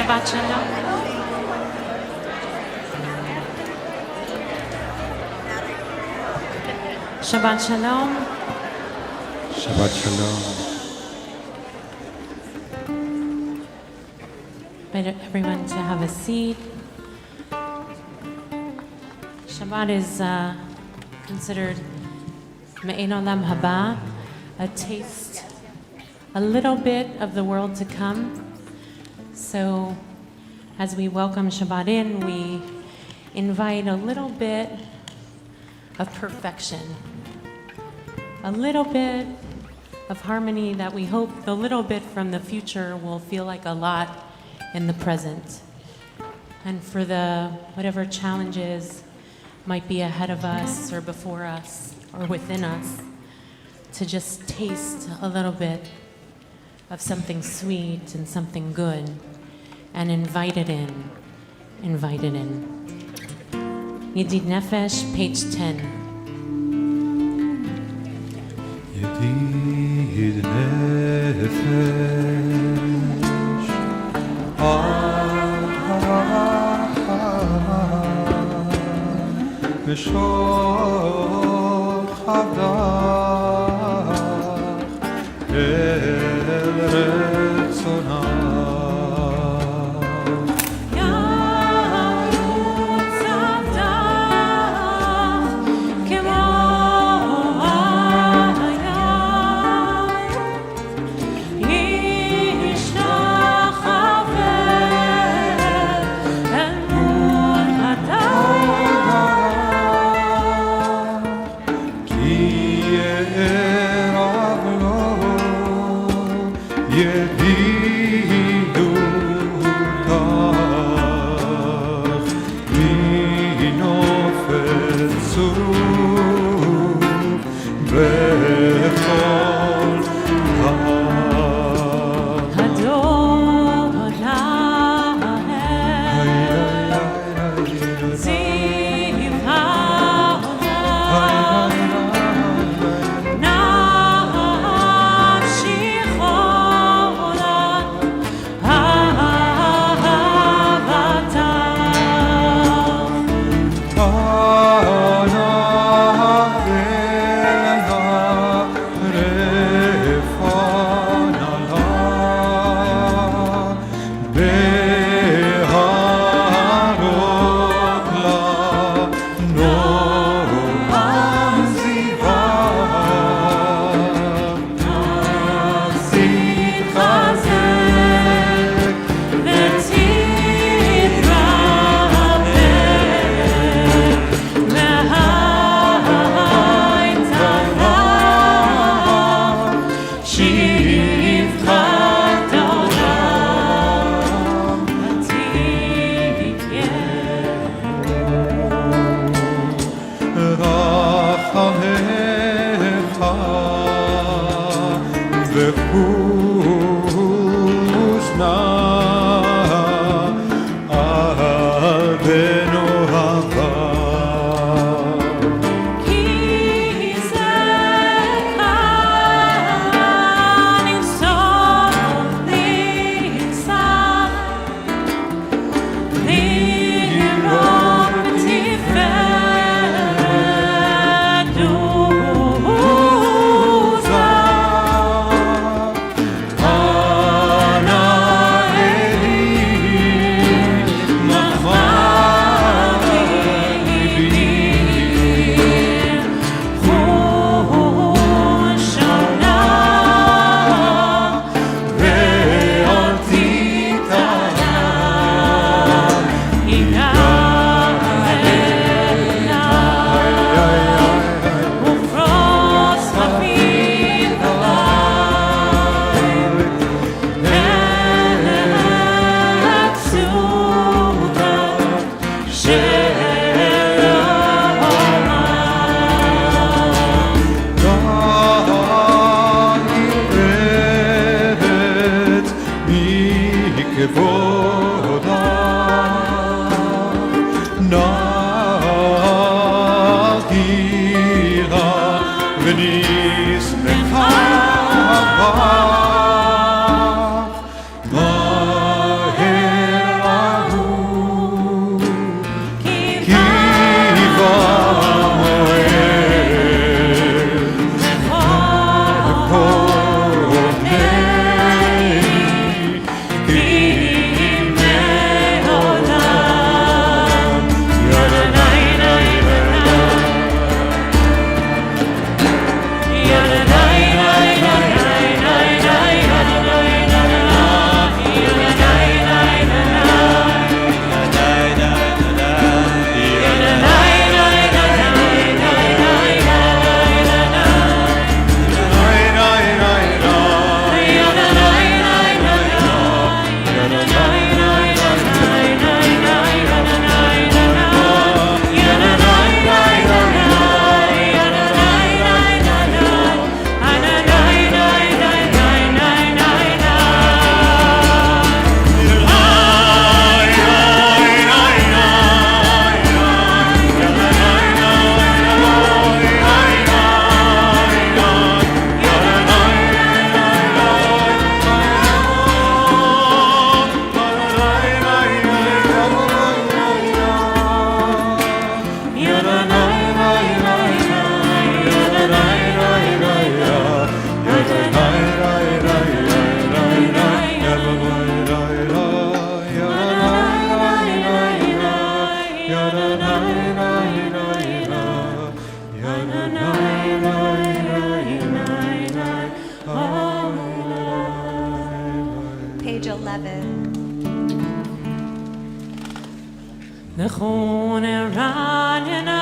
Shabbat Shalom. Shabbat Shalom. Shabbat Shalom. Invite everyone to have a seat. Shabbat is considered Me'ein Olam Haba, a taste, a little bit of the world to come. So as we welcome Shabbat in, we invite a little bit of perfection, a little bit of harmony that we hope the little bit from the future will feel like a lot in the present. And for the whatever challenges might be ahead of us or before us or within us, to just taste a little bit of something sweet and something good and invite it in, invite it in. Yedid Nefesh, page 10. Yedid Nefesh, B'shor Chavdach El Retzonach. Nechon Eranina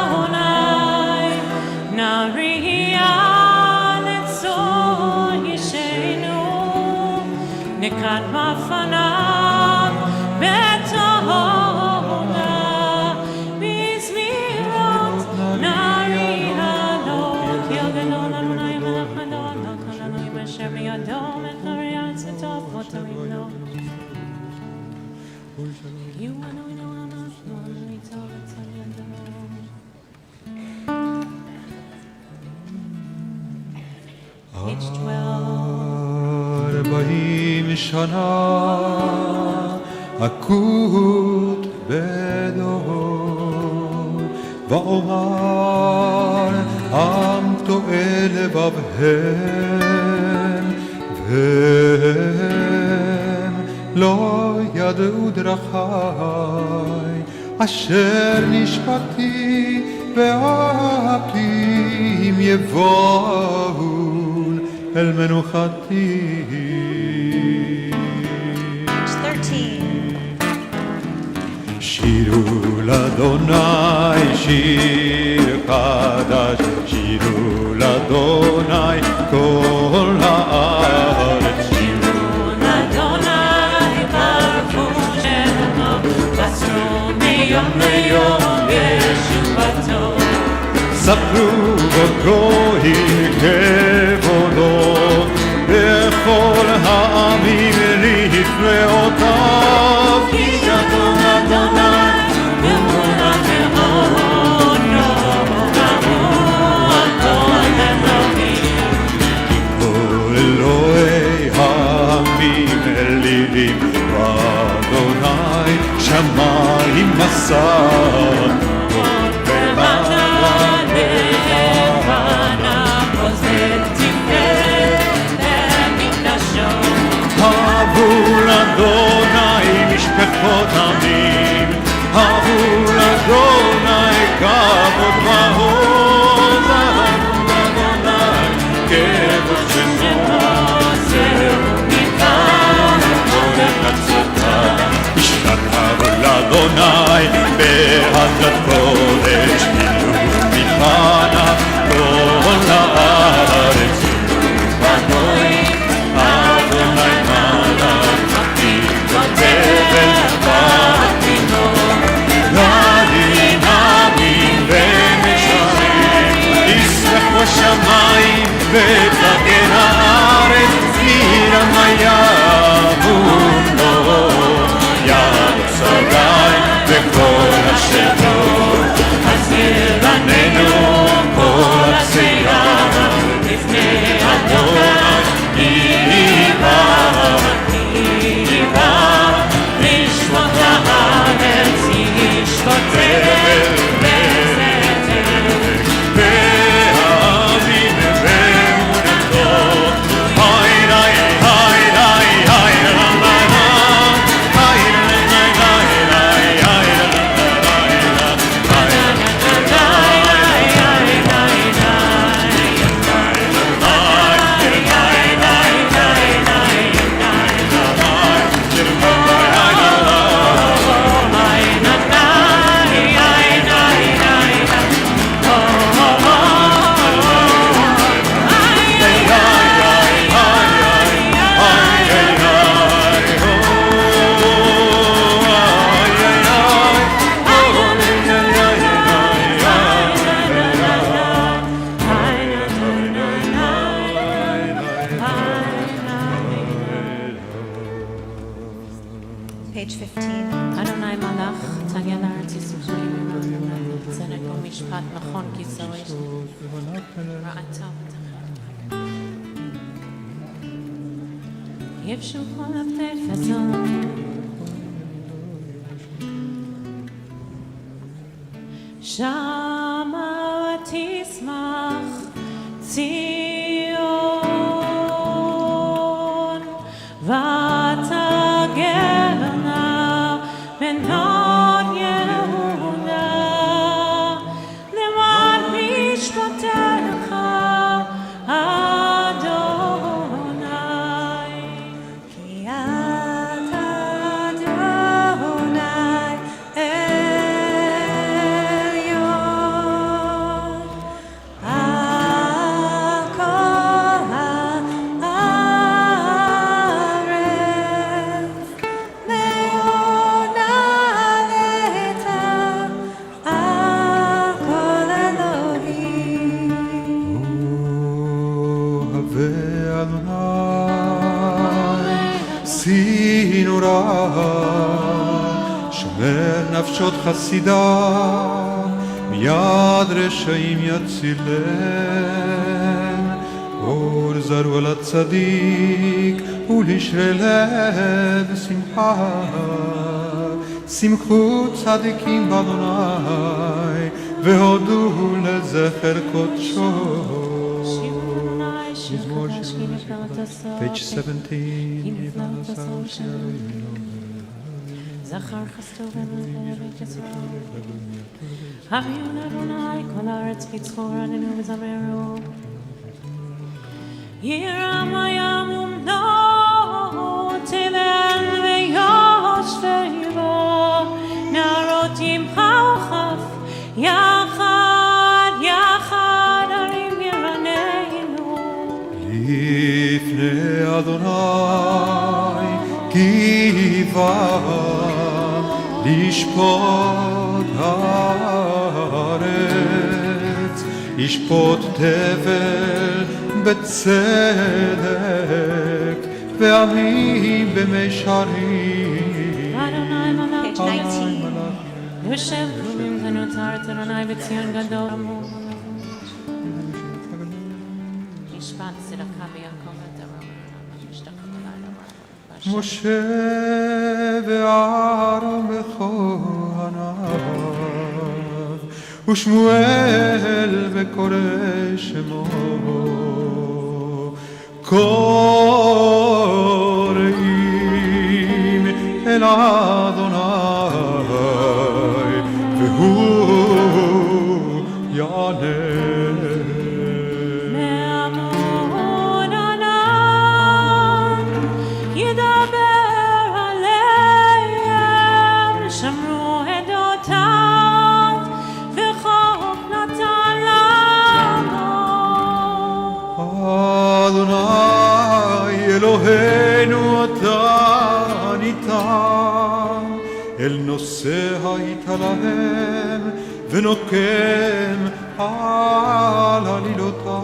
Adonai Nariya Letzor Yishenu Nikat Mafanav Betohona Bizmirot Nariya Lo Kilgadon Adonai Melech Adonai Kalanoi Mesher Miyadom and Nariya Tzitov Votarim Lo You know I'm not normally told it's on your Page 12 40 שנה אקוט בדור ואומר עם טועה לבבהם והם לא ידעו דרכי אשר נשבעתי ואהבתי אם יבואו אל מנוחתי. 13. שירו לאדוני שיר חדש, שירו לאדוני כל הארץ. שירו לאדוני ברכו שמו, בצרו מיום ליום ישובתו. ספרו בגויים כבודו, בכל העמים לפלאותיו. כי גדול אדוני ומולך מאוד, נאמרו אדון אלוהים. כי כל אלוהי העמים אלילים, ואדוני שמיים מסר. אדוני משפחות עמים, אבו לאדוני כבוד ועוז, אדוני כבוד שמו, זהו ניתן, עודד עצותה. ישתחוו לאדוני בהדרת קודש, כאילו מלפניו כל הארץ. אדוני השמיים ותגן הארץ עיר המייבון לו יד שדי וכל השדות אז ירננו כל עשייה לפני אדוני איבה לשמות לארץ ישבות תבל Page 15. אדוני מלך, תגן הארץ יסופרים ממנו, צדק ומשפט נכון כי זרש, רעתה ותחת. יבשו כל עבדי פזון, שמה תשמח ציון, ותגרנה בנות יהודה, למען משפטך אדוני. כי אדוני סינורה שומר נפשות חסידיו מיד רשעים יצילם אור זרוע לצדיק ולשרי לב שמחה שמחו צדיקים באדוני והודו לזכר קודשו. מזמור page 17. זכר חסדו בית ישראל. הביאו לאדוני כל הארץ פצחו רננו וזמרו. ירם הים ומנו תבל ויושבי בו נערות ימחו כף יחד יחד ערים ירננו. לפני אדוני גבעה לשפוט הארץ ישפוט תבל בצדק ועמים במישרים. Page 19. יושב קרובים ונותר אדוני בציון גדול. משפט צדקה ביעקב הדרום. משה ואהרון בכהניו ושמואל וקורא שמו קוראים אל אדוני והוא יענה. אלוהינו אתה ניתן אל נושא היית להם ונוקם על עלילותם.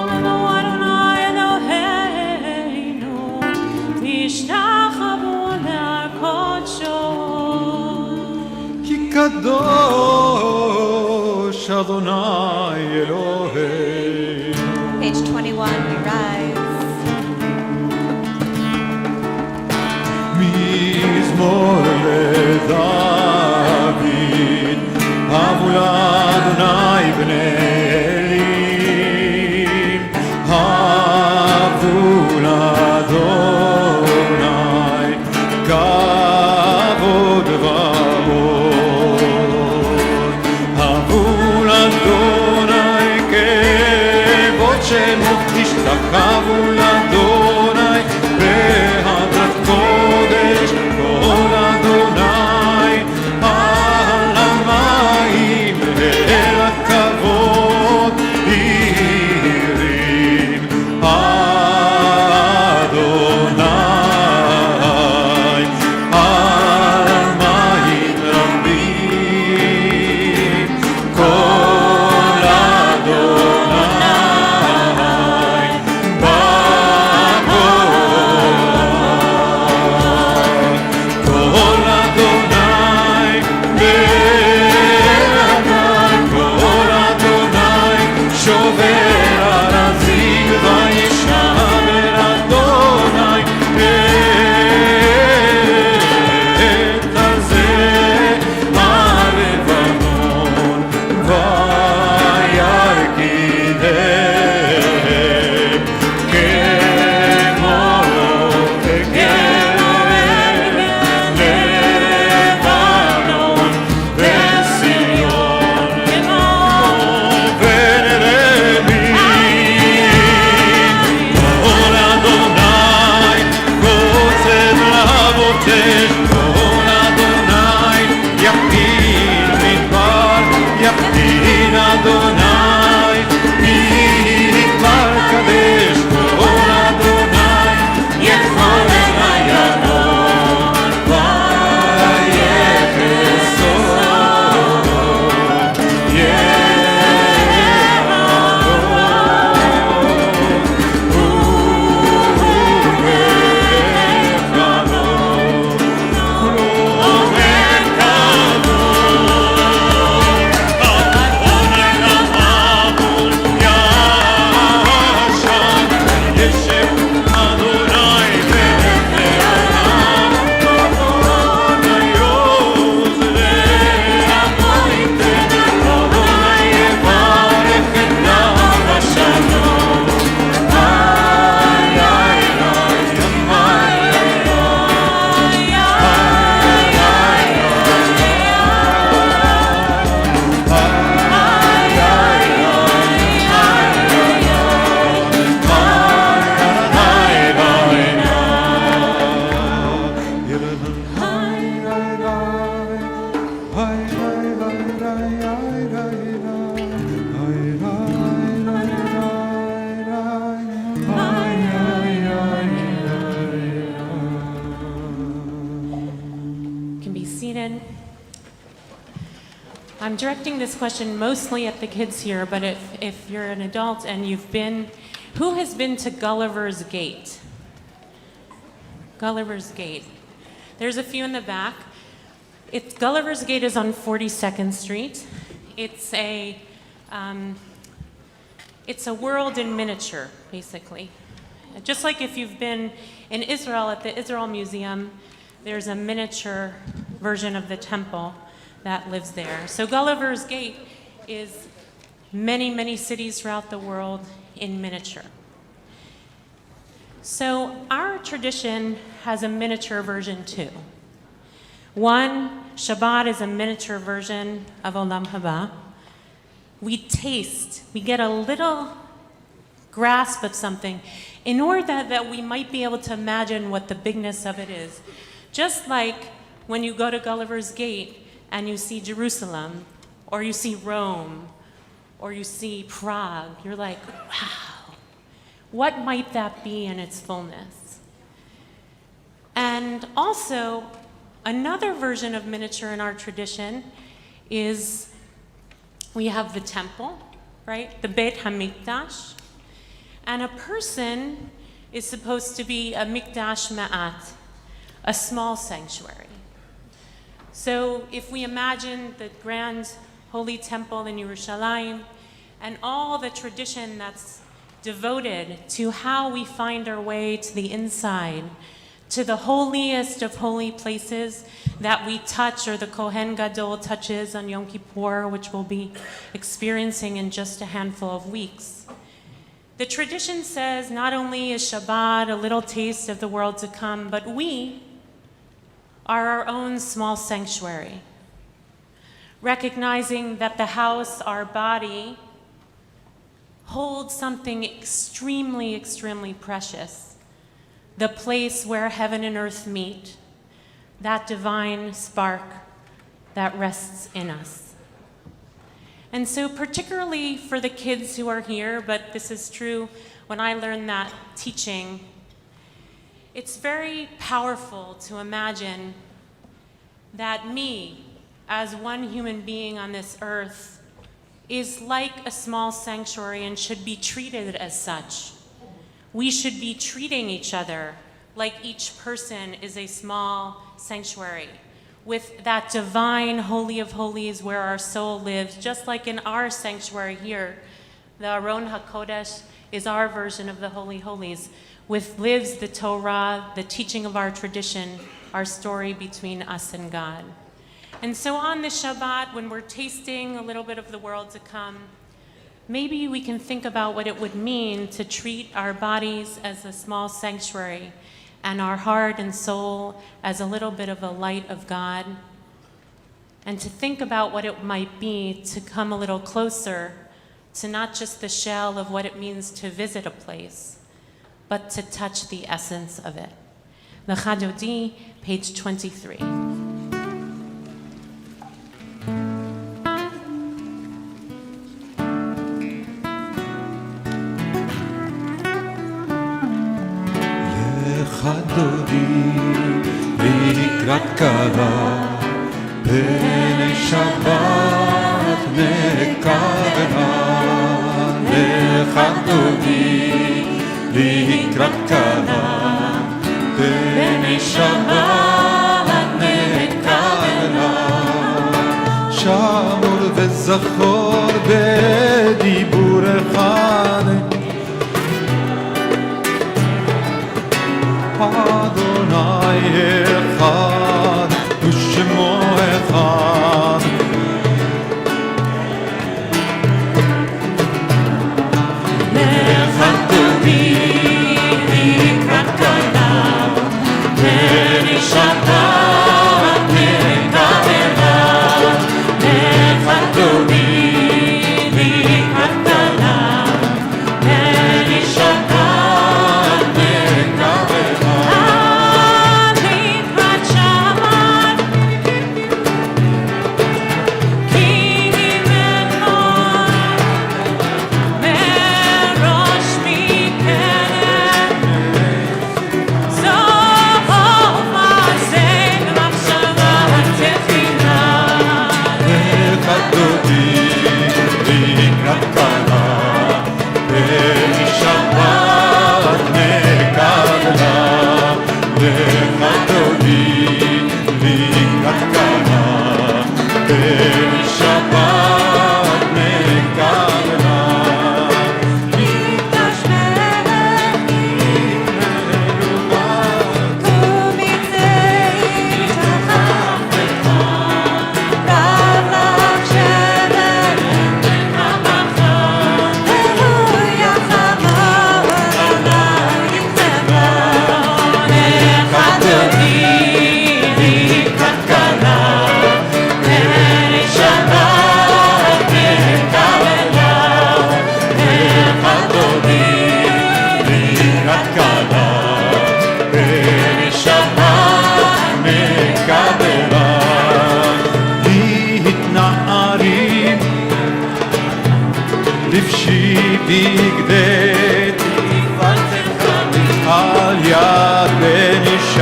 אדוני אלוהינו תשתחוו לקודשו כי קדוש אדוני אלוהינו. Page 21, we rise. מזמור לדוד, הבו לאדוני בני אלי, הבו לאדוני כבוד ועוד, הבו לאדוני כבוד שמו תשתחוו לאדוני בהדרת קודש כל אדוני על המים אל הכבוד עירים אדוני על מים רבים כל אדוני Can be seated. I'm directing this question mostly at the kids here, but if you're an adult and who has been to Gulliver's Gate? Gulliver's Gate. There's a few in the back. Gulliver's Gate is on 42nd Street. It's a world in miniature, basically. Just like if you've been in Israel at the Israel Museum, there's a miniature version of the temple that lives there. So Gulliver's Gate is many, many cities throughout the world in miniature. So our tradition has a miniature version too. One, Shabbat is a miniature version of Olam Haba. We get a little grasp of something in order that we might be able to imagine what the bigness of it is. Just like when you go to Gulliver's Gate and you see Jerusalem, or you see Rome, or you see Prague, you're like, wow, what might that be in its fullness? And also, another version of miniature in our tradition is we have the temple, right? The Beit HaMikdash. And a person is supposed to be a Mikdash Ma'at, a small sanctuary. So if we imagine the grand holy temple in Yerushalayim and all the tradition that's devoted to how we find our way to the inside, to the holiest of holy places that we touch, or the Kohen Gadol touches on Yom Kippur, which we'll be experiencing in just a handful of weeks. The tradition says not only is Shabbat a little taste of the world to come, but we are our own small sanctuary, recognizing that the house, our body, holds something extremely, extremely precious, the place where heaven and earth meet, that divine spark that rests in us. And so particularly for the kids who are here, but this is true when I learned that teaching, it's very powerful to imagine that me, as one human being on this earth, is like a small sanctuary and should be treated as such. We should be treating each other like each person is a small sanctuary, with that divine Holy of Holies where our soul lives, just like in our sanctuary here. The Aron HaKodesh is our version of the Holy Holies, with lives the Torah, the teaching of our tradition, our story between us and God. And so on this Shabbat, when we're tasting a little bit of the world to come, maybe we can think about what it would mean to treat our bodies as a small sanctuary and our heart and soul as a little bit of a light of God, and to think about what it might be to come a little closer to not just the shell of what it means to visit a place, but to touch the essence of it. L'Chadodi, page 23. חדודי לקראת קלה פני שבת מקרבה לחדודי לקראת קלה פני שבת מקרבה שמור וזכור בדיבור אחד Adonai echad, u'shemo echad. Lechadodi likrat kala, pnei Shabbat mekabela. Lechadodi likrat kala, pnei Shabbat. בגדי תפארתך על יד בן ישי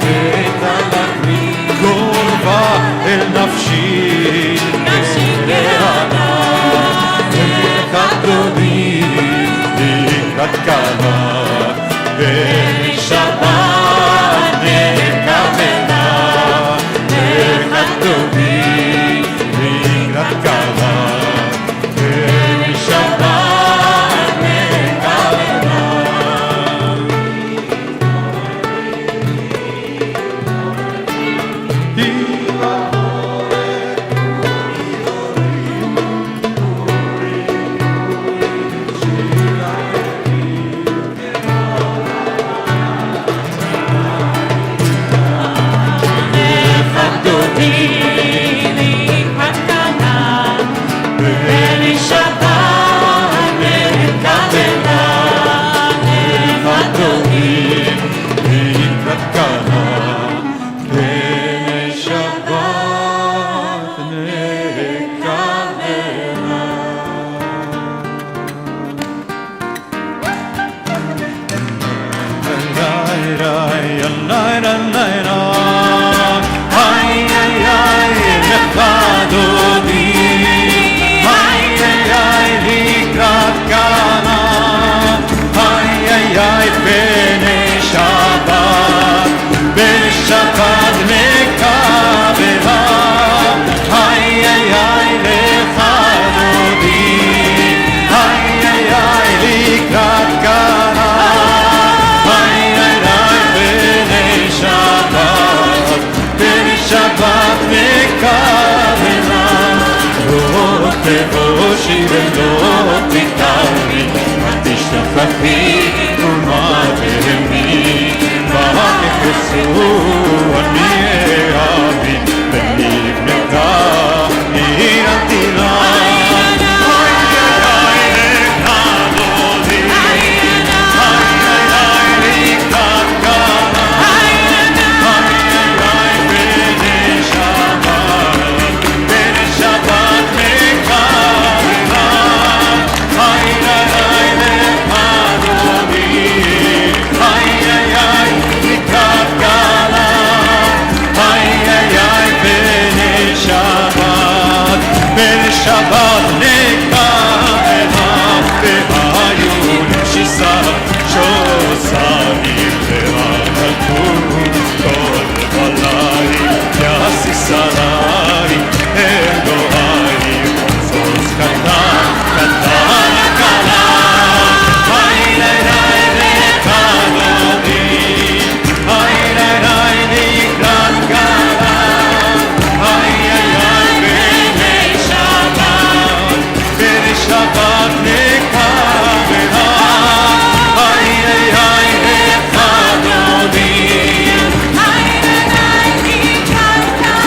ותלכני גובה אל נפשי ורענה לקראת דודי לקראת קלה ושבת נקבלה לקראת דודי לקראת קלה ושבת נקבלה תבושי ולא תתארי, את תשתחווי ומה בהמי, ואחפשו אני אהבי, ונבנתה עיר המדינה. שבת נקבלה והיו שיסה שוסרים ורקדו כל בלילה יסיסרי אלוהי סוס קטן קטן קלה היי ליי לקנודי היי ליי לקראת קלה היי שבת נקבלה, היי היי היי חדודי, היי היי לקראת קלה,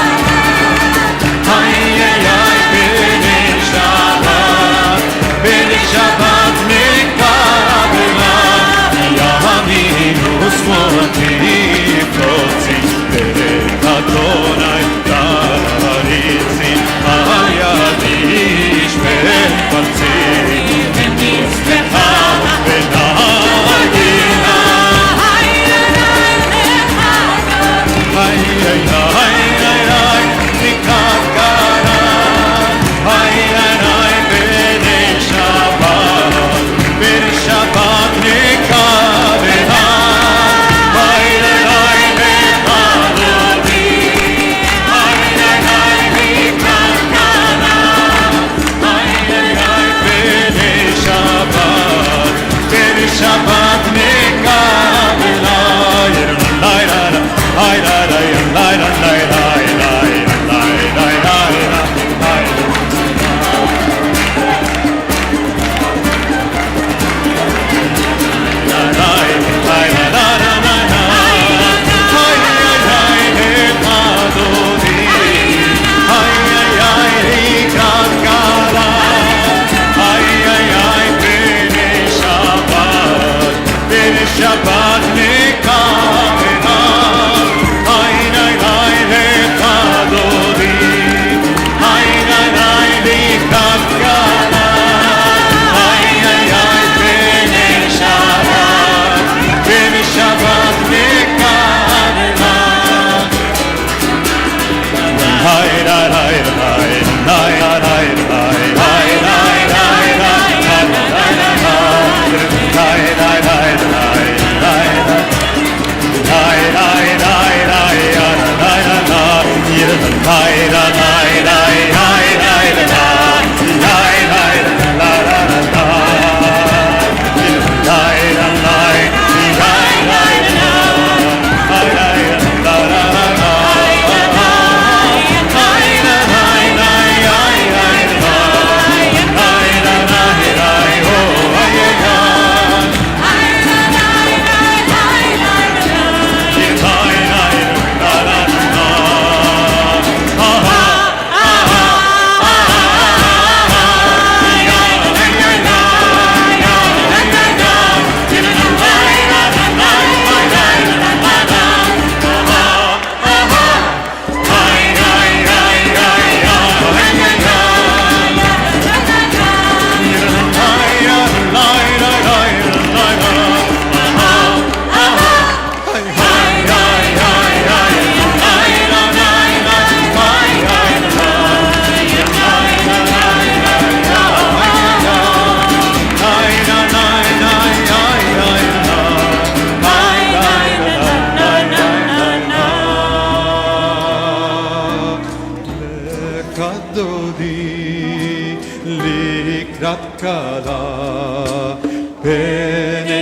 היי היי היי בני שבת, בני שבת נקבלה, ימין ושמאל תפרוצי, דרך אדוני תריצי, על ידי ופרצי ונצלחה ונגינה היי היי היי לקראת קלה היי היי בני שבת נקבלה היי היי לחדודי היי היי לקראת קלה שבת נקבלה היי ליי שבת נקבלה היי ליי לחדודי היי ליי לקראת קלה היי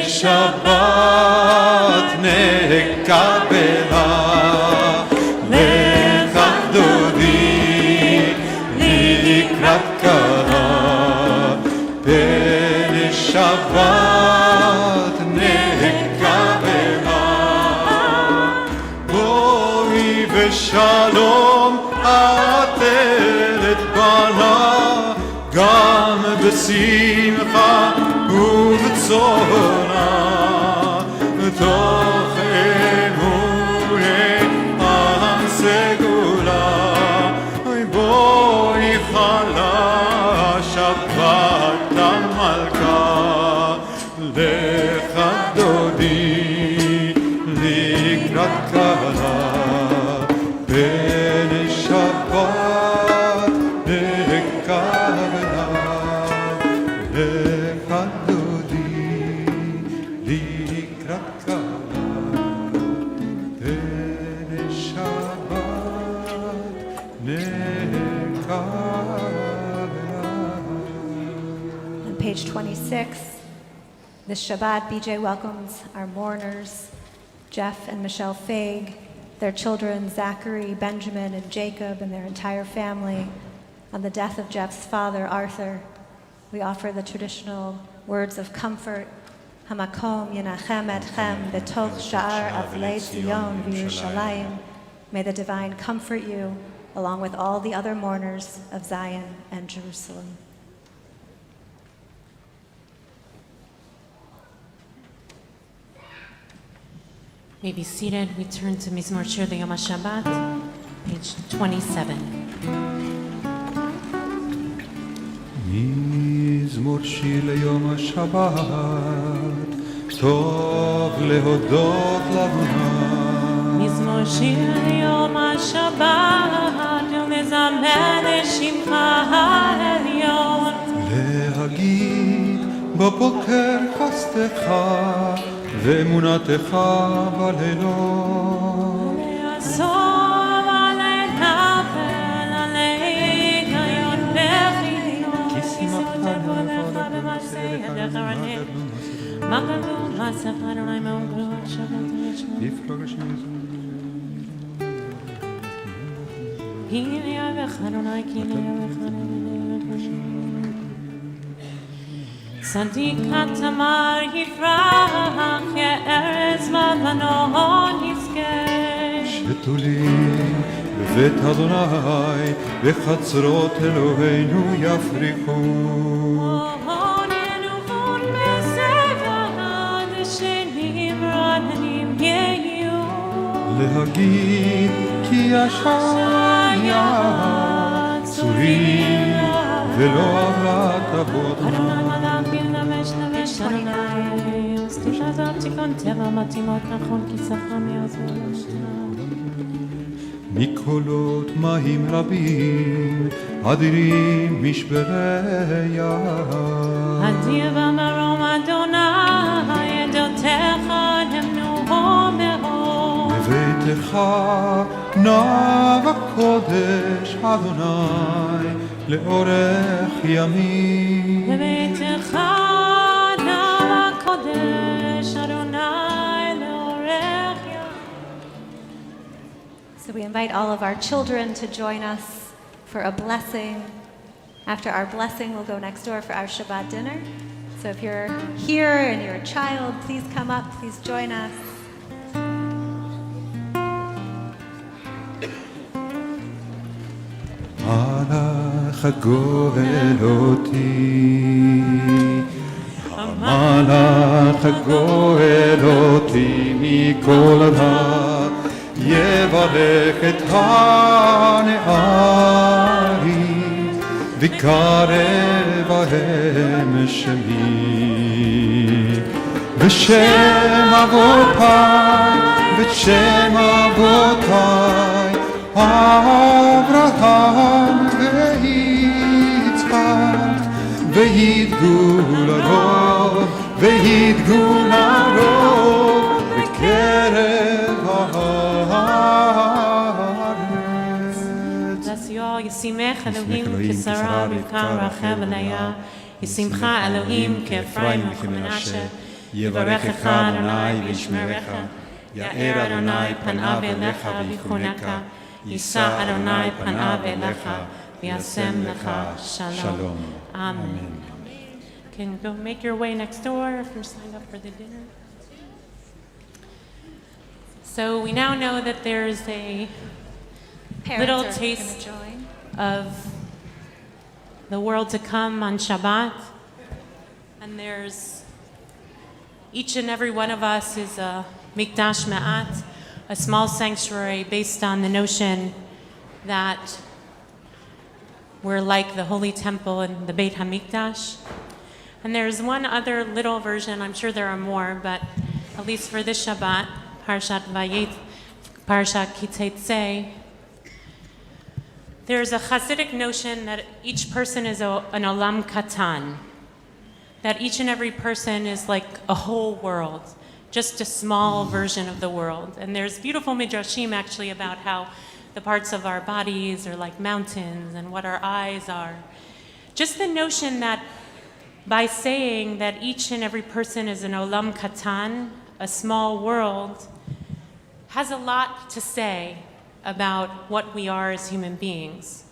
בשבת נקבלה לך דודי לקראת כלה בשבת נקבלה בואי ושלום עטרת בנה גם בשמחה ובצורה תוך אמוני הסגולה בואי חלה שבת המלכה לך דודי לקראת כלה בין שבת נקבלה לך דודי לקראת כלה בין שבת נקבלה. On page 26, this Shabbat, BJ welcomes our mourners, Jeff and Michelle Faig, their children Zachary, Benjamin, and Jacob, and their entire family on the death of Jeff's father, Arthur. We offer the traditional words of comfort. Hamakom yenachem etchem betoch sha'ar avlei Zion v'Yerushalayim. May the divine comfort you along with all the other mourners of Zion and Jerusalem. May be seated. We turn to Mizmor Shir Yom HaShabbat, page 27. מזמור שיר ליום השבת, טוב להודות לאדוני. מזמור שיר ליום השבת, ולזמר לשמך העליון. להגיד בבוקר חסדך ואמונתך בלילות. לעשור עליך ולעלי גיון בחינות. כי שמחתנו לך במעשה ידיך רנן. מה כתוב בספר אדוני מאוד גדול שבת וישמע. כי יאהבך אדוני כי יאהבך צדיק התמר יפרח, יארז בלבנון יזכה. שתולים בבית אדוני, בחצרות אלוהינו יפריחו. הון ינוחון בסבב, דשנים רעננים יהיו. להגיד כי ישעיה צורים ולא עברה תבות. אדוני מלאך ילבש לבש אדוני, וסליחה זאת תיקון טבע מתאימות נכון כי שפה מעזור לשנה. מקולות מים רבים, אדירים משברי יד. אדיר במרום אדוני, עדותיך נמנו מאוד. בביתך נא בקודש אדוני, לאורך ימים. בביתך נא בקודש אדוני, לאורך ימים. So we invite all of our children to join us for a blessing. After our blessing, we'll go next door for our Shabbat dinner. So if you're here and you're a child, please come up, please join us. המלאך הגואל אותי, המלאך הגואל אותי מכל רע, יברך את הנערים, ויקרב בהם שמי. בשם אבותיי, בשם אבותיי, אברהם ויצחק, וידגו לרוב, וידגו לרוב, בקרב הארץ. Bless you all, ישימך אלוהים כשרה, רבקה רחל ולאה, ישימך אלוהים כאפרים וכמנשה, יברכך אדוני וישמרך, יאר אדוני פניו אליך ויחונקה, יישא אדוני פניו אליך וישם לך שלום. Amen. Can go make your way next door if you're signed up for the dinner. So we now know that there's a little taste of the world to come on Shabbat. And there's each and every one of us is a mikdash ma'at, a small sanctuary based on the notion that we're like the holy temple and the Beit HaMikdash. And there's one other little version, I'm sure there are more, but at least for this Shabbat, Parshat Kiteitzei, there's a Hasidic notion that each person is an olam katan, that each and every person is like a whole world, just a small version of the world. And there's beautiful midrashim actually about how the parts of our bodies are like mountains and what our eyes are. Just the notion that by saying that each and every person is an olam katan, a small world, has a lot to say about what we are as human beings.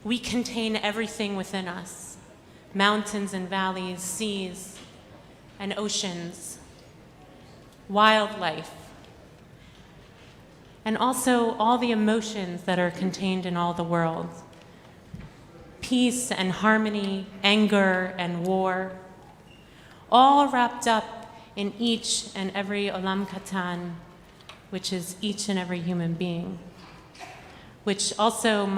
We contain everything within us, mountains and valleys, seas and oceans, wildlife, and also all the emotions that are contained in all the world. Peace and harmony, anger and war, all wrapped up in each and every olam katan, which is each and every human being. Which also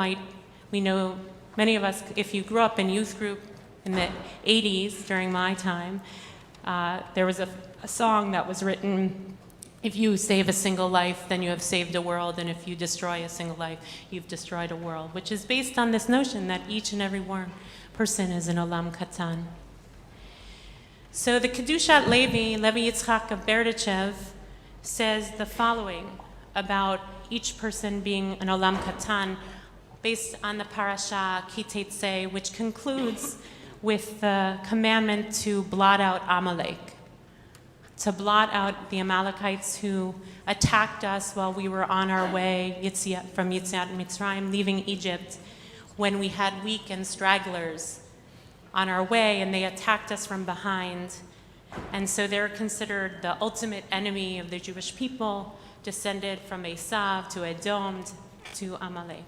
we know many of us, if you grew up in youth group in the 80s during my time, there was a song that was written, if you save a single life, then you have saved a world, and if you destroy a single life, you've destroyed a world, which is based on this notion that each and every one person is an olam katan. So the Kedushat Levi Yitzchak of Berdichev, says the following about each person being an olam katan based on the parasha Kiteitzei, which concludes with the commandment to blot out Amalek, to blot out the Amalekites who attacked us while we were on our way from Yetziat Mitzrayim, leaving Egypt, when we had weak and stragglers on our way, and they attacked us from behind. And so they're considered the ultimate enemy of the Jewish people, descended from Esav to Edom to Amalek.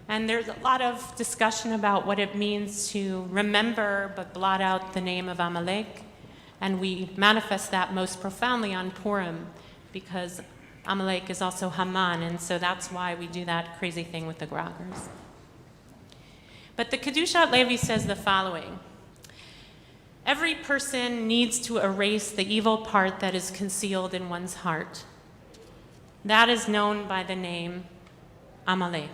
And there's a lot of discussion about what it means to remember but blot out the name of Amalek. And we manifest that most profoundly on Purim, because Amalek is also Haman, and so that's why we do that crazy thing with the Groggers. But the Kedushat Levi says the following: every person needs to erase the evil part that is concealed in one's heart. That is known by the name Amalek,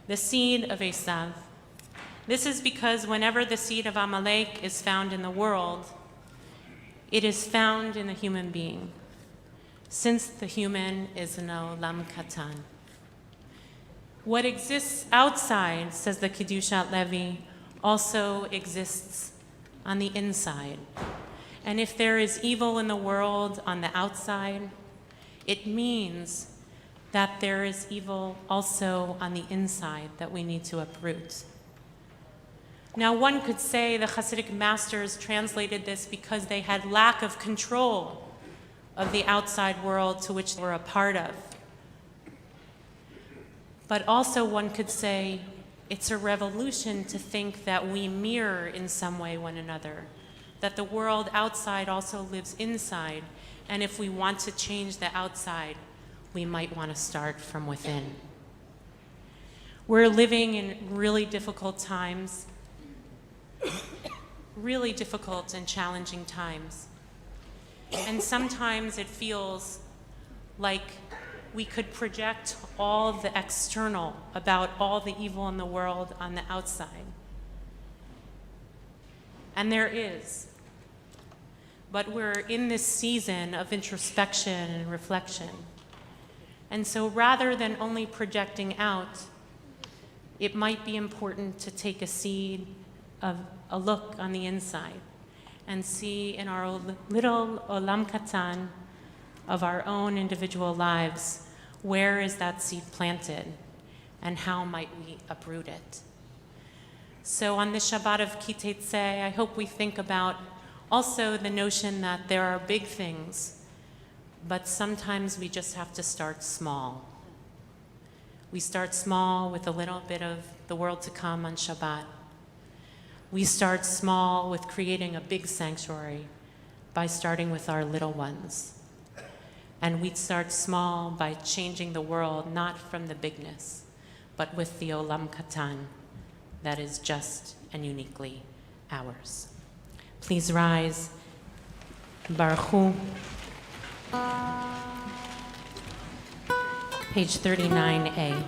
the seed of Esav. This is because whenever the seed of Amalek is found in the world, it is found in the human being, since the human is an olam katan. What exists outside, says the Kedushat Levi, also exists on the inside. And if there is evil in the world on the outside, it means that there is evil also on the inside that we need to uproot. Now, one could say the Hasidic masters translated this because they had lack of control of the outside world to which they were a part of. But also one could say it's a revolution to think that we mirror in some way one another, that the world outside also lives inside, and if we want to change the outside, we might want to start from within. We're living in really difficult times, really difficult and challenging times. And sometimes it feels like we could project all the external about all the evil in the world on the outside. And there is. But we're in this season of introspection and reflection. And so rather than only projecting out, it might be important to take a seed of a look on the inside and see in our little olam katan of our own individual lives, where is that seed planted and how might we uproot it? So on this Shabbat of Ki Tetzeh, I hope we think about also the notion that there are big things, but sometimes we just have to start small. We start small with a little bit of the world to come on Shabbat. We start small with creating a big sanctuary by starting with our little ones. And we start small by changing the world, not from the bigness, but with the olam katan that is just and uniquely ours. Please rise. Baruch Hu. Page 39A.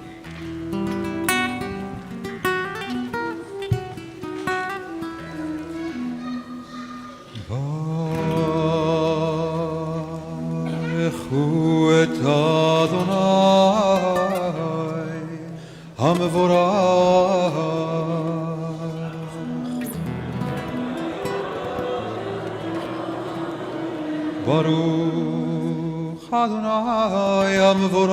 ברכו את אדוני המבורך. ברוך אדוני המבורך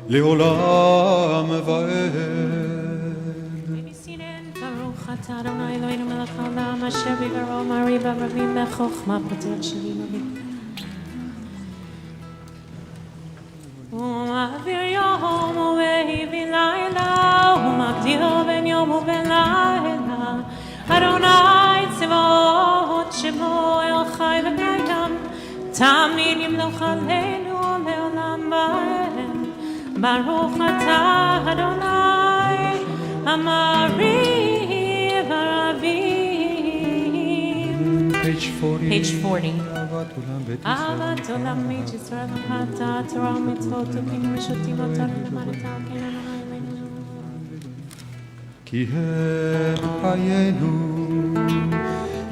לעולם ועד. ברוך אתה אדוני אלוהינו מלך העולם אשר בדברו מריבה רבים בחוכמה פותח שנים רבים. הוא מעביר יום ובהביא לילה, הוא מגדיר בין יום ובין לילה. אדוני צבאות שמו אל חי וקיים, תמיד ימלוך עלינו לעולם ועד. ברוך אתה אדוני המריב הרבים. Page 40. אהבת עולם בית ישראל אתה תורה ומצוות וקיום ושותים אותנו למען אתה כן אדוני. כי הם חיינו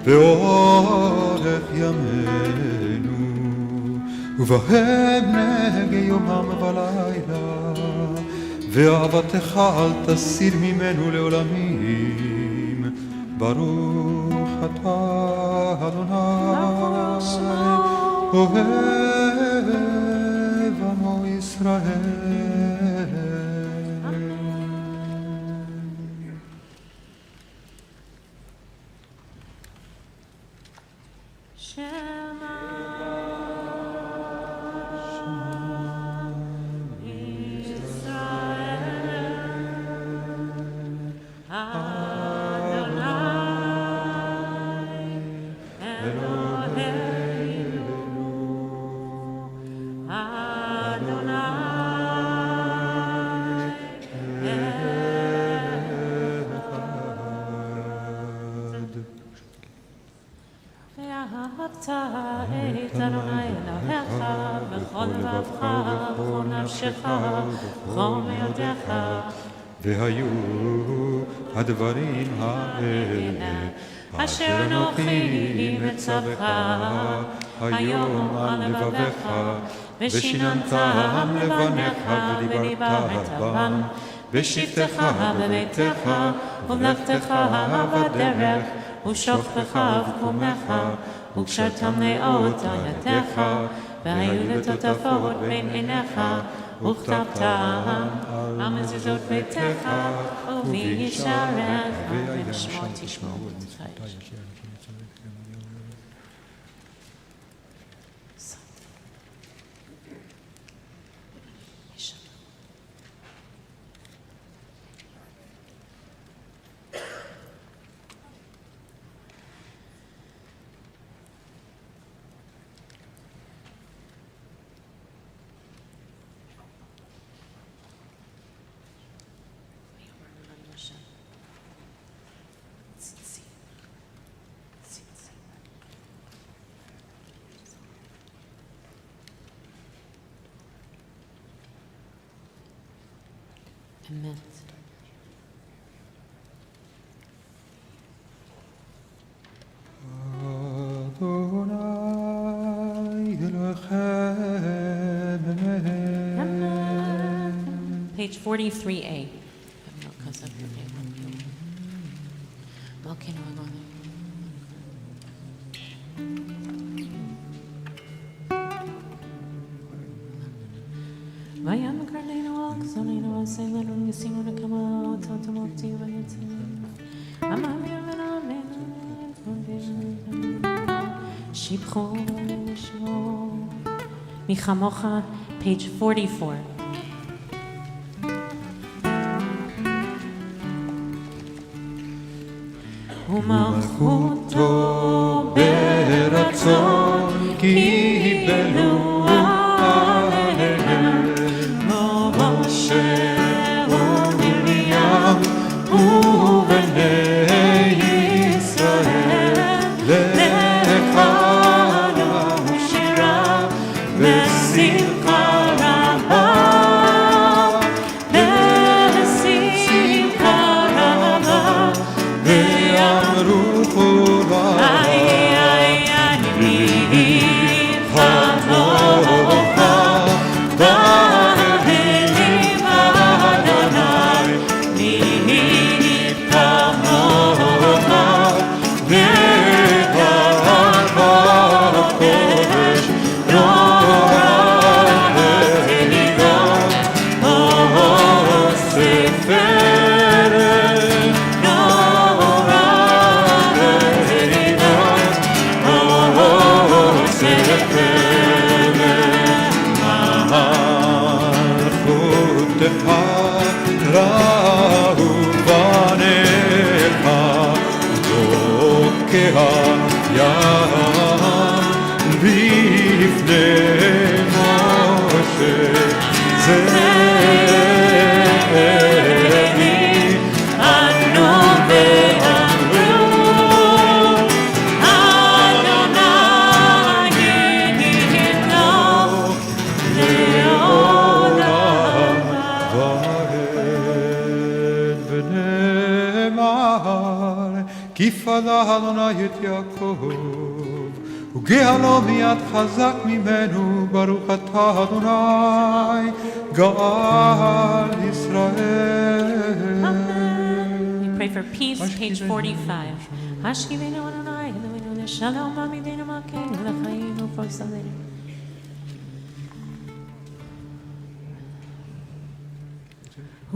ואורך ימינו ובהם נהגי יומם ולילה ואהבתך אל תסיר ממנו לעולמים. ברוך אתה אדוני אוהב עמו ישראל. והיו הדברים האלה אשר אנוכי מצווך היום על לבבך ושיננתם לבניך ודיברת בם בשבתך בביתך ובמלאכתך בדרך ושוכבך ובקומך וקשרתם מאוד על ידיך והיו לטוטפות בין עיניך וכתבתם על מזוזות ביתך ובישעריך ובשמות תשמעו ותפאר. Amen. Page 43A. Vayam Karlino, Solino, Sailor, Yasino, Nakama, Totomoti, Amami, Shibcho, Michamocha, page 44. ומלכותו ברצון קיבלו עליהם משה ומרים ובני ישראל לחנו שירה בשמחה רבה ואמרו יפדה אדוני את יעקב, וגאלו מיד חזק ממנו, ברוך אתה אדוני, גאל ישראל. We pray for peace, page 45. Hashkivenu Adonai, Eloheinu leshalom, amidenu malkeinu, lechainu v'osalenu.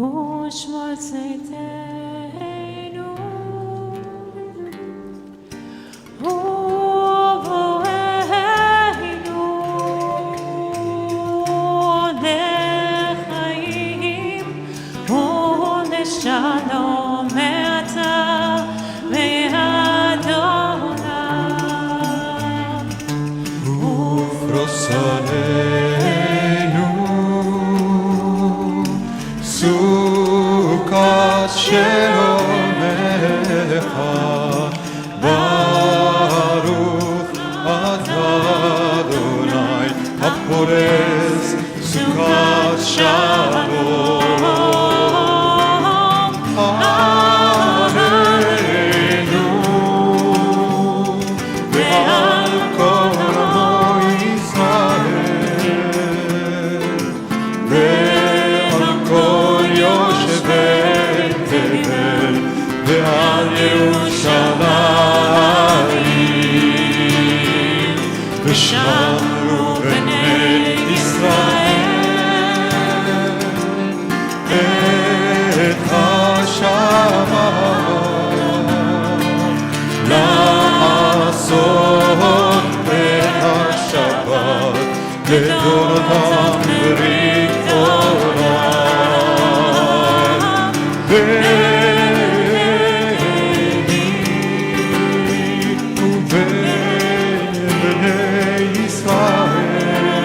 Ushmor tzeiteinu, uvoeinu, lechaim, uleshalom, me'ata ve'adonai. ופרוסנו סוכת שלומך, ברוך אתה אדוני הפורס סוכת שלום. עלינו ועל כל עמו ישראל ועל כל יושבי תבל ועל ירושלים ושמרו בני ישראל את השבת לעשות את השבת לדורותם ברית עולם. ביני ובין בני ישראל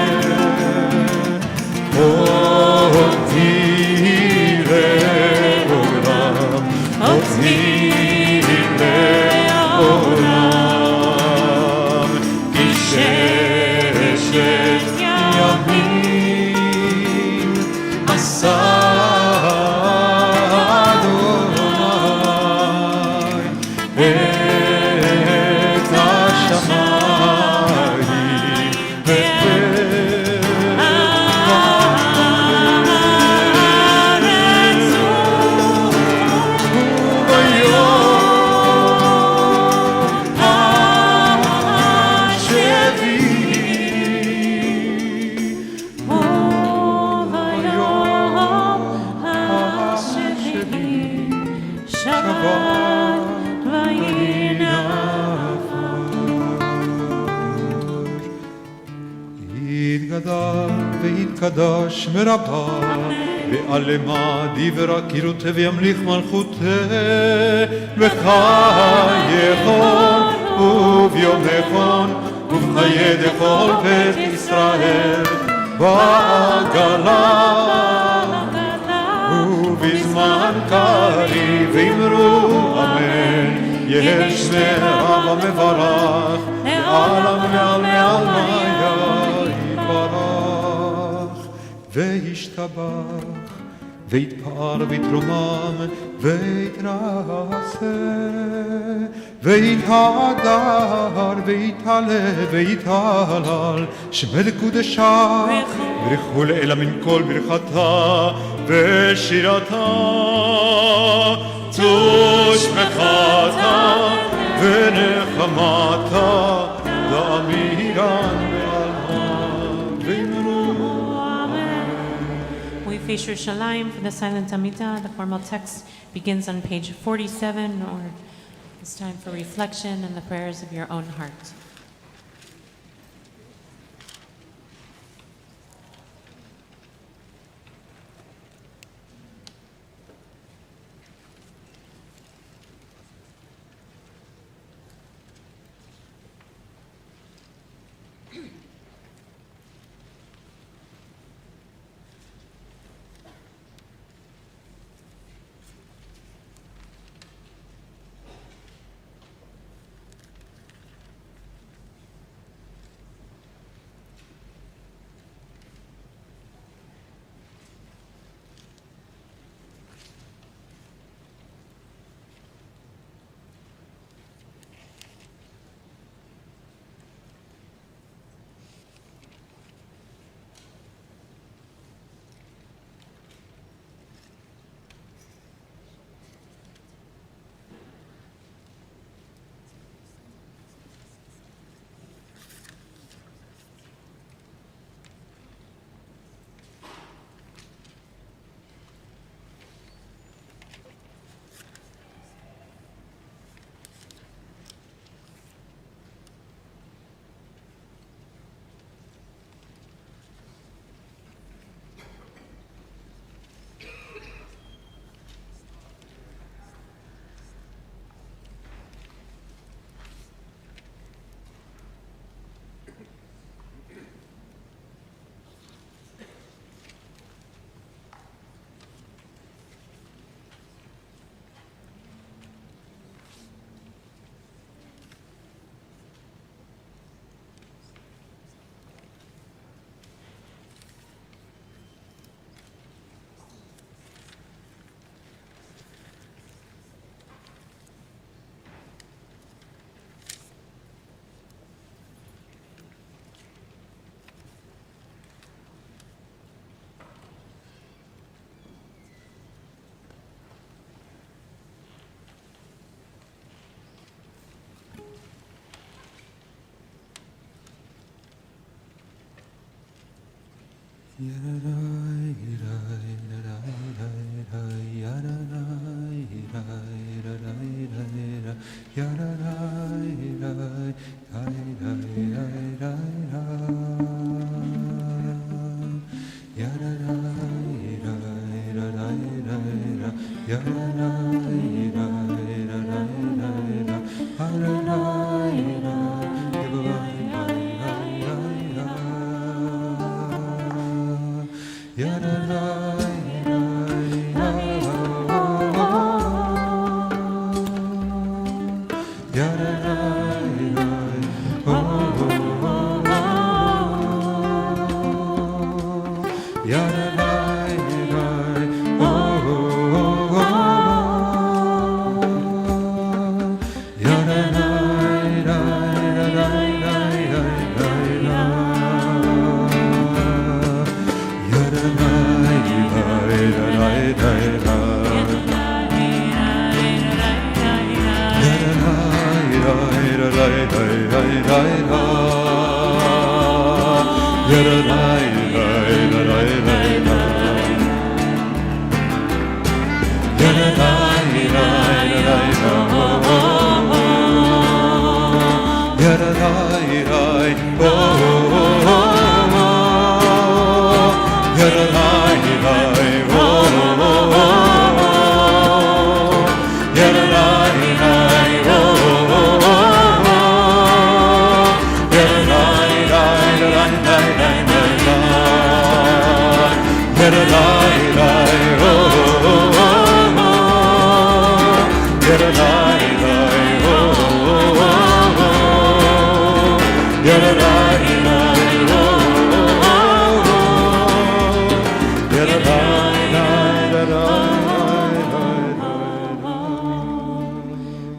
ויגדל ויתקדש מרבה ועלמה דברה קירותה וימליך מלכותה בחייכון וביומכון ובחיי דכל בית ישראל בעגלה ובזמן קריב ואמרו אמן יהי שמי רב המברך לעולם מעל מיה יתברך וישתבח ויתפאר ויתרומם ויתנשא ויתהדר ויתעלה ויתהלל שמי לקודשה ברכו לאלה מן כל ברכתה ושירתה תושבחתה ונחמתה לאמירן ועלמה ואמרו We face Yerushalayim for the silent Amidah. The formal text begins on page 47, or it's time for reflection and the prayers of your own heart.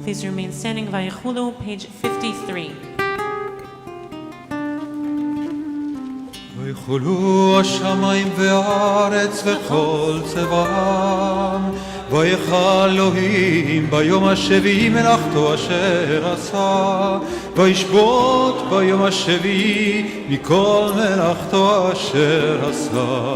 Please remain standing. Vayichulu, page 53. ויחולו השמיים והארץ וכל צבאם ויכל אלוהים ביום השביעי מלאכתו אשר עשה וישבות ביום השביעי מכל מלאכתו אשר עשה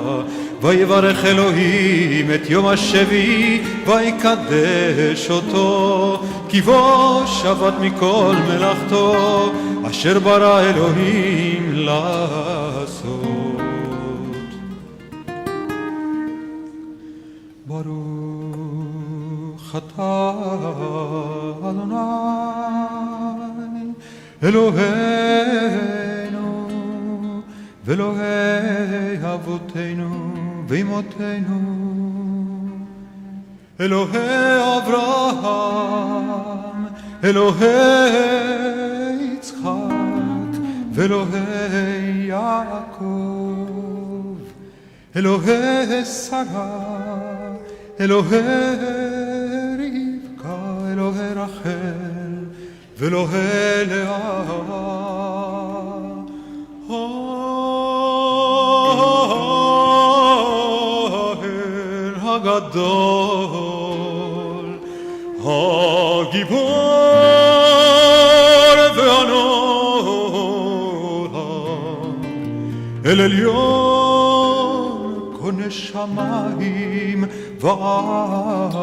ויברך אלוהים את יום השביעי ויקדש אותו כי בו שבת מכל מלאכתו אשר ברא אלוהים לעשות. ברוך אתה אדוני אלוהינו ואלוהי אבותינו ואמותינו אלוהי אברהם אלוהי יצחק ואלוהי יעקב אלוהי שרה אלוהי רבקה אלוהי רחל ואלוהי לאה האל הגדול הגיבור אל עליון קונה שמיים וארץ.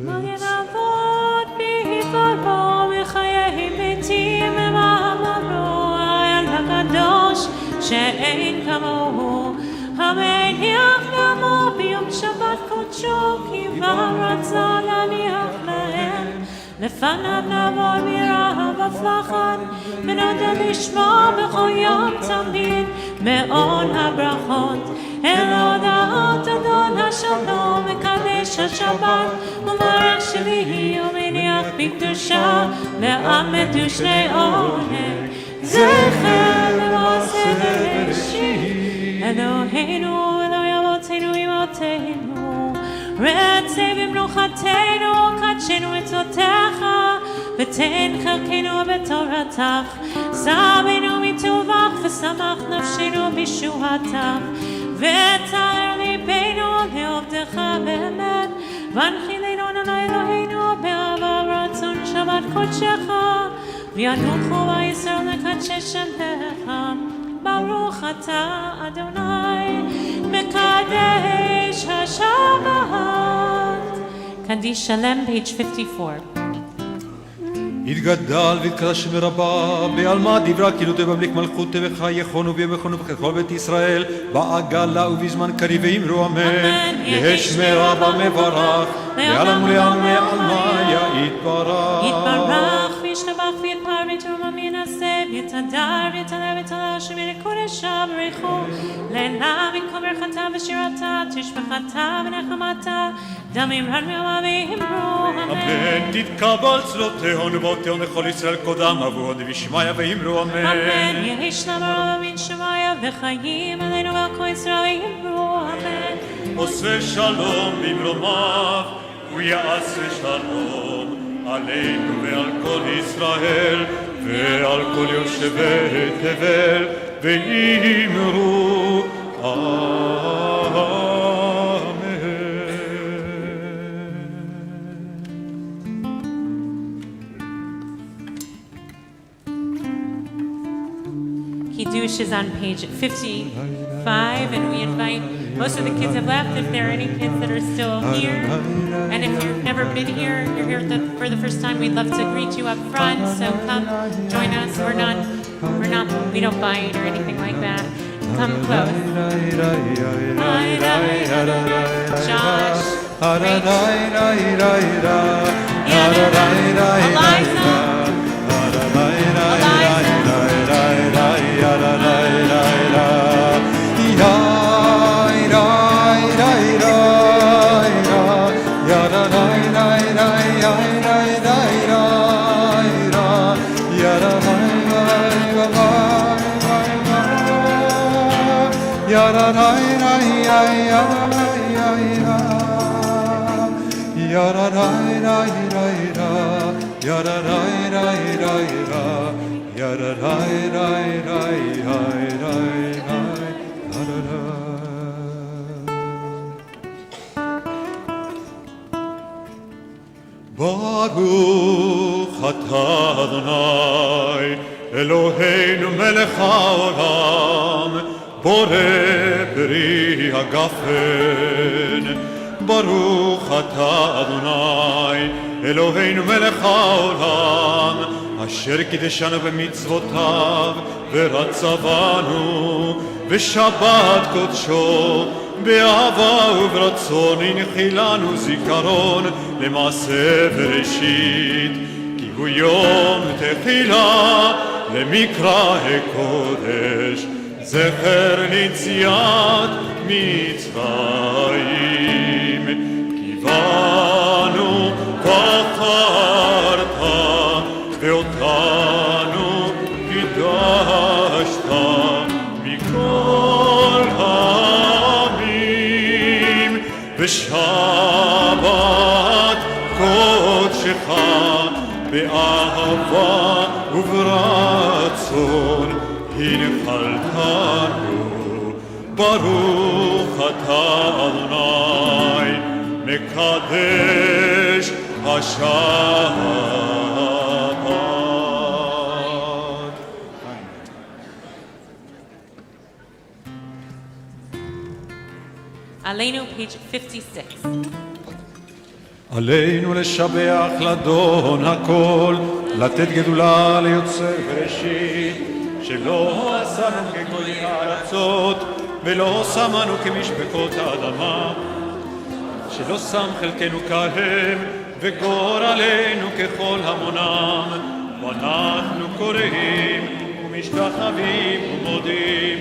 מגן אבות בהתברכו וחיי מתים ממאמרו האל הקדוש שאין כמוהו המניח דמו ביום שבת קודשו כי כבר רצה להניח להם לפניו נעבור מרעב הפחד ונודה לשמוע בכל יום תמיד מעון הברכות אל הודעת אדון השלום מקדש השבת ומערך שביעי ומניח בקדושה לעמד ושני עונג זכר למעשה בראשית אלוהינו אלוהי אבותינו אמותינו רצה במנוחתנו קדשנו מצוותיך ותן חלקנו בתורתך שבנו מטובך ושמח נפשנו בישועתך ותאר ליבנו לעובדך באמת והנחילנו אדוני אלוהינו באהבה ורצון שבת קודשך וינוחו וישראל לקדשש שמך ברוך אתה אדוני מקדש השבת. Kaddish Shalem, page 54. יתגדל ויתקדש מרבה בעלמא דברה קהילותיה במליק מלכותיה וחייכון ובימכון ובכל בית ישראל בעגלה ובזמן קריב ואמרו אמן יהא שמי רבה מברך לעלם ולעלמא מעלמא יתברך יתברך וישתבח ויתפאר ויתרומם ינסה ויתהדר ויתעלה ויתעלה שמי לקודשה בריחו לעיניו ינקום ברכתה ושירתה תשבחתה ונחמתה דמים רד מיומה ואמרו אמן תתקבל צלותיהון ובאותיהון לכל ישראל קודם אבוהון וישמעיה ואמרו אמן אמן יהי שלום הרב מן שמעיה וחיים עלינו ועל כל ישראל ואמרו אמן עושה שלום במרומיו ויעשה שלום עלינו ועל כל ישראל ועל כל יושבי תבל ואמרו אמן. Kiddush is on page 55, and we invite, most of the kids have left, if there are any kids that are still here, and if you've never been here, you're here for the first time, we'd love to greet you up front, so come join us. We don't bite or anything like that. Come close. Josh, Eliza, ברוך אתה אדוני אלוהינו מלך העולם בורא פרי הגפן. ברוך אתה אדוני אלוהינו מלך העולם אשר קידשנו במצוותיו ורצבנו בשבת קודשו באהבה וברצון הנחילנו זיכרון למעשה בראשית כי הוא יום תחילה למקרא הקודש זכר ליציאת מצרים קיוונו בחרת ואותנו קידשת מכל העמים בשבת קודשך באהבה וברצון הנחלתנו. ברוך אתה אדוני מקדש השבת. Aleinu, page 56. עלינו לשבח לאדון הכל, לתת גדולה ליוצר בראשית, שלא עשנו כגויים הארצות, ולא שמנו כמשפחות האדמה, שלא שם חלקנו כהם, וגורלנו ככל המונם, ואנחנו קוראים ומשתחווים ומודים,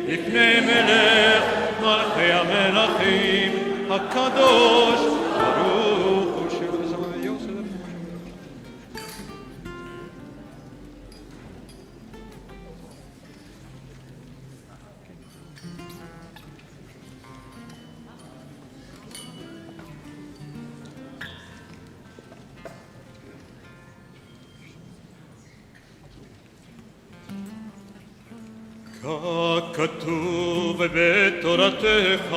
לפני מלך מלכי המלכים, הקדוש ברוך הוא שבשמה ויוסף. ככתוב בתורתך,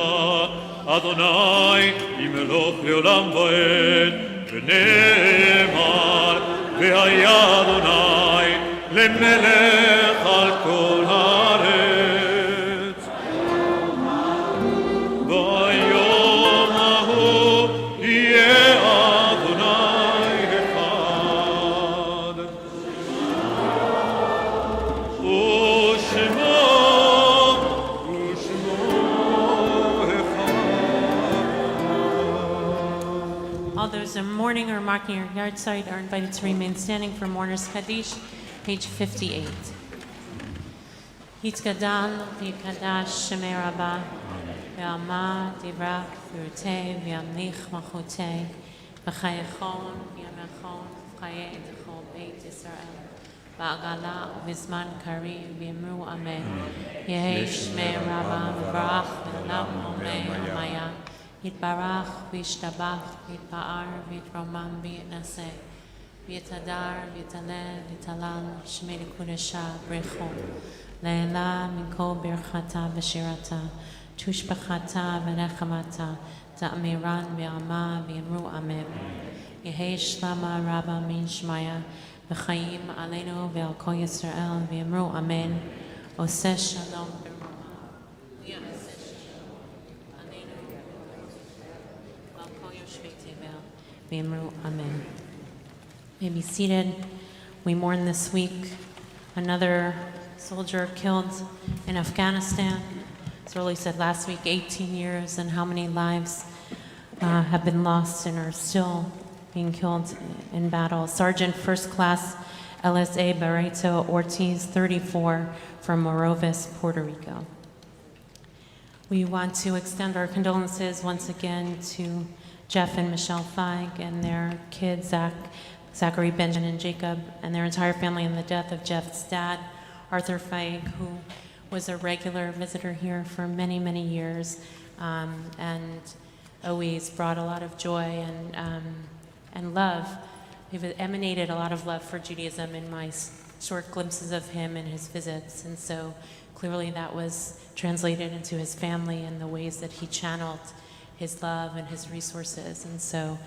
אדוני ימלוך לעולם ועד, ונאמר, והיה אדוני למלך על כל הארץ. ביום ההוא יהיה אדוני אחד, ושמו All those in mourning or marking your yard site are invited to remain standing for Mourners Kaddish, page 58. Yitkadal v'yikadash shemei Rabbi v'yama divrach v'yurtei v'yamlich machutei v'chayechon v'yamechon v'chayei d'chol beit Yisrael v'agala v'zman kari v'yamru amen Yehei shmei Rabbi v'barach v'olam omei amaya יתברך וישתבח ויתפאר ויתרומם ויתנשא ויתהדר ויתהלל ויתהלל שמי לקודשה ברכו לעילה מכל ברכתה ושירתה תושבחתה ונחמתה תאמירן ועלמה ויאמרו אמן יהי שלמה רבה מן שמיה וחיים עלינו ועל כל ישראל ויאמרו אמן עושה שלום Amen. May be seated. We mourn this week another soldier killed in Afghanistan. As Rolly said last week, 18 years, and how many lives have been lost and are still being killed in battle. Sergeant First Class LSA Barreto Ortiz, 34, from Morovis, Puerto Rico. We want to extend our condolences once again to Jeff and Michelle Feig and their kids, Zachary, Benjamin, and Jacob, and their entire family in the death of Jeff's dad, Arthur Feig, who was a regular visitor here for many, many years, and always brought a lot of joy and love. He emanated a lot of love for Judaism in my short glimpses of him and his visits, and so clearly that was translated into his family and the ways that he channeled his love and his resources, and so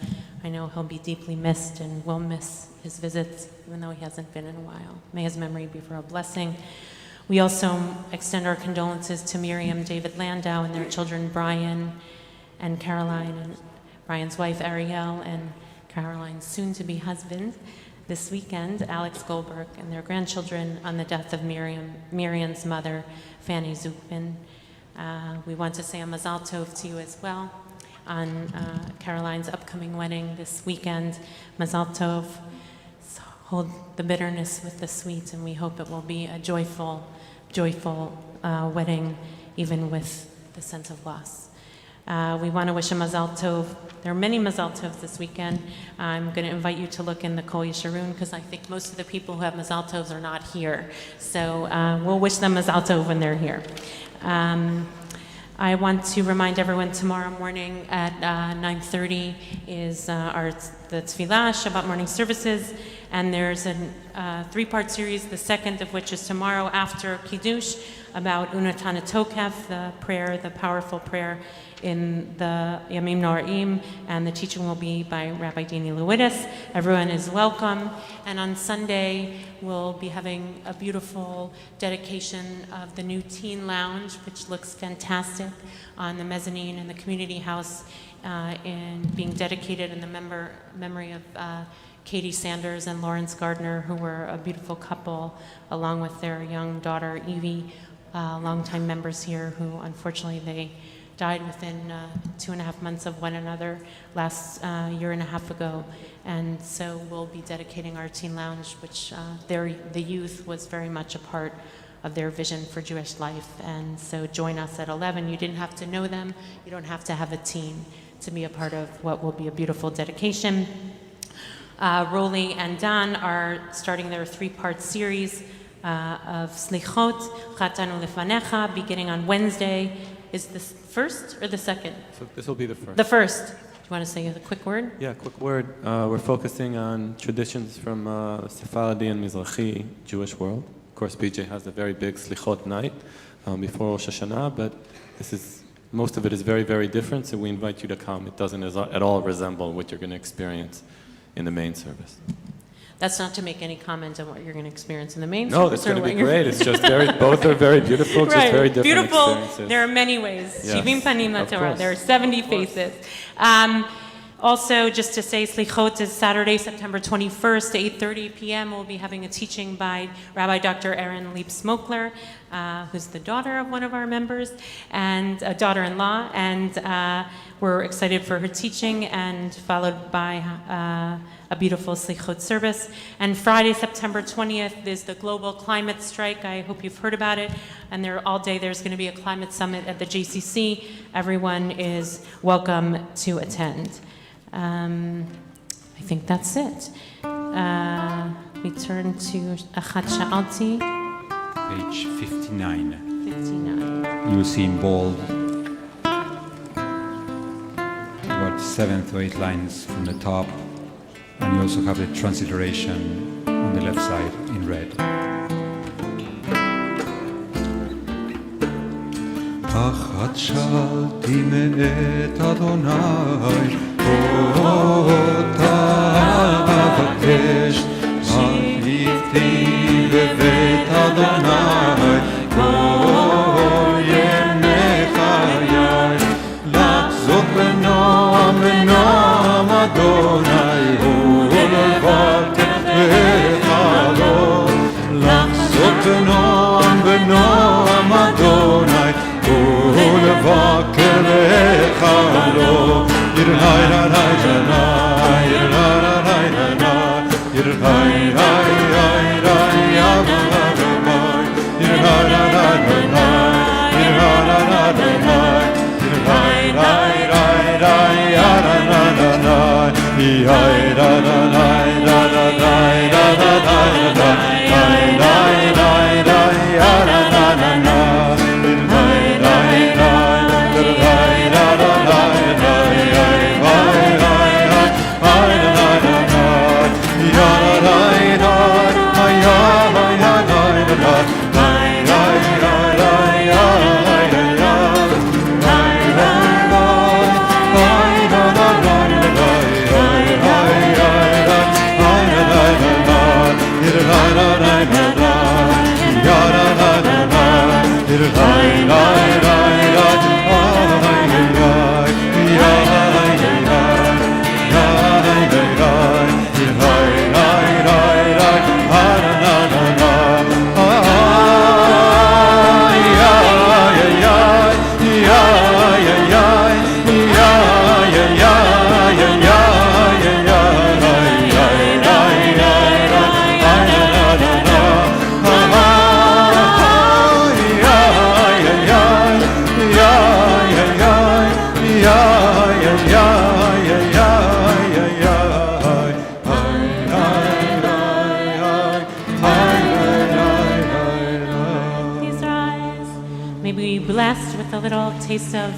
I know he'll be deeply missed and will miss his visits, even though he hasn't been in a while. May his memory be for a blessing. We also extend our condolences to Miriam David Landau and their children Brian and Caroline, and Brian's wife Ariel and Caroline's soon-to-be husband this weekend, Alex Goldberg, and their grandchildren on the death of Miriam's mother, Fanny Zukbin. We want to say a Mazal Tov to you as well on Caroline's upcoming wedding this weekend. Mazal Tov. Hold the bitterness with the sweet, and we hope it will be a joyful wedding, even with the sense of loss. We want to wish a Mazal Tov. There are many Mazal Tovs this weekend. I'm going to invite you to look in the Kol Yesharun, because I think most of the people who have Mazal Tovs are not here. So we'll wish them Mazal Tov when they're here. I want to remind everyone tomorrow morning at 9:30 is the Tefillah, Shabbat morning services, and there's a three-part series, the second of which is tomorrow after Kiddush, about Unatan Tokef, the prayer, the powerful prayer in the Yamim Noraim, and the teaching will be by Rabbi Dini Lewidis. Everyone is welcome. And on Sunday, we'll be having a beautiful dedication of the new Teen Lounge, which looks fantastic, on the mezzanine in the community house, in being dedicated in the memory of Katie Sanders and Lawrence Gardner, who were a beautiful couple, along with their young daughter, Evie, longtime members here, who unfortunately they died within 2.5 months of one another last year and a half ago. And so we'll be dedicating our Teen Lounge, which the youth was very much a part of their vision for Jewish life. And so join us at 11. You didn't have to know them. You don't have to have a teen to be a part of what will be a beautiful dedication. Roli and Dan are starting their three-part series of Slichot, Chatanu Lefanecha, beginning on Wednesday. Is this first or the second? So this will be the first. The first. Do you want to say a quick word? Yeah, quick word. We're focusing on traditions from Sephardi and Mizrahi Jewish world. Of course, BJ has a very big Slichot night before Rosh Hashanah, but most of it is very, very different, so we invite you to come. It doesn't at all resemble what you're going to experience in the main service. That's not to make any comment on what you're going to experience in the main No, service. that's going to be great. It's just both are very beautiful, Right. just very different Beautiful. experiences. There are many ways. Yes, Shivim panim of laTorah. course. There are 70 faces. Also, just to say, Slichot is Saturday, September 21st, 8:30 p.m. We'll be having a teaching by Rabbi Dr. Erin Leib-Smokler, who's the daughter of one of our members, and a daughter-in-law, and we're excited for her teaching, and followed by a beautiful Slichot service. And Friday, September 20th is the Global Climate Strike. I hope you've heard about it. And all day there's going to be a climate summit at the JCC. Everyone is welcome to attend. I think that's it. We turn to Achat Sha'alti. Page 59. 59. You see in bold about 7 to 8 lines from the top, and you also have the transliteration on the left side in red. Achat sha'alti me'et Adonai אותה אבקש, מחליפתי בבית אדוני כל ימי חיי, לחזות בנועם בנועם אדוני ולבקר בחלום, לחזות בנועם בנועם אדוני ולבקר בחלום. Yirhai rai rai rai, yirhai rai rai rai, yirhai rai rai rai. Blessed with a little taste of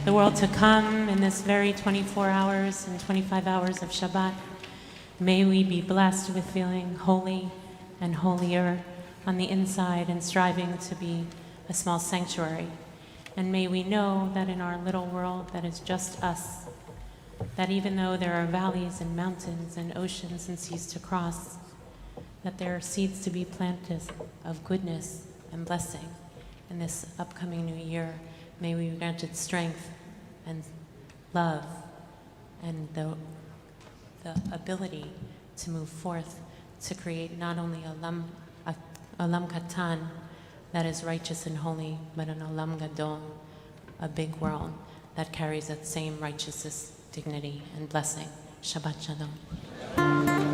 the world to come in this very 24 hours and 25 hours of Shabbat. May we be blessed with feeling holy and holier on the inside and striving to be a small sanctuary. And may we know that in our little world that is just us, that even though there are valleys and mountains and oceans and seas to cross, that there are seeds to be planted of goodness and blessing. In this upcoming new year, may we be granted strength and love and the ability to move forth to create not only a olam katan that is righteous and holy, but an olam gadol, a big world that carries that same righteousness, dignity, and blessing. Shabbat shalom.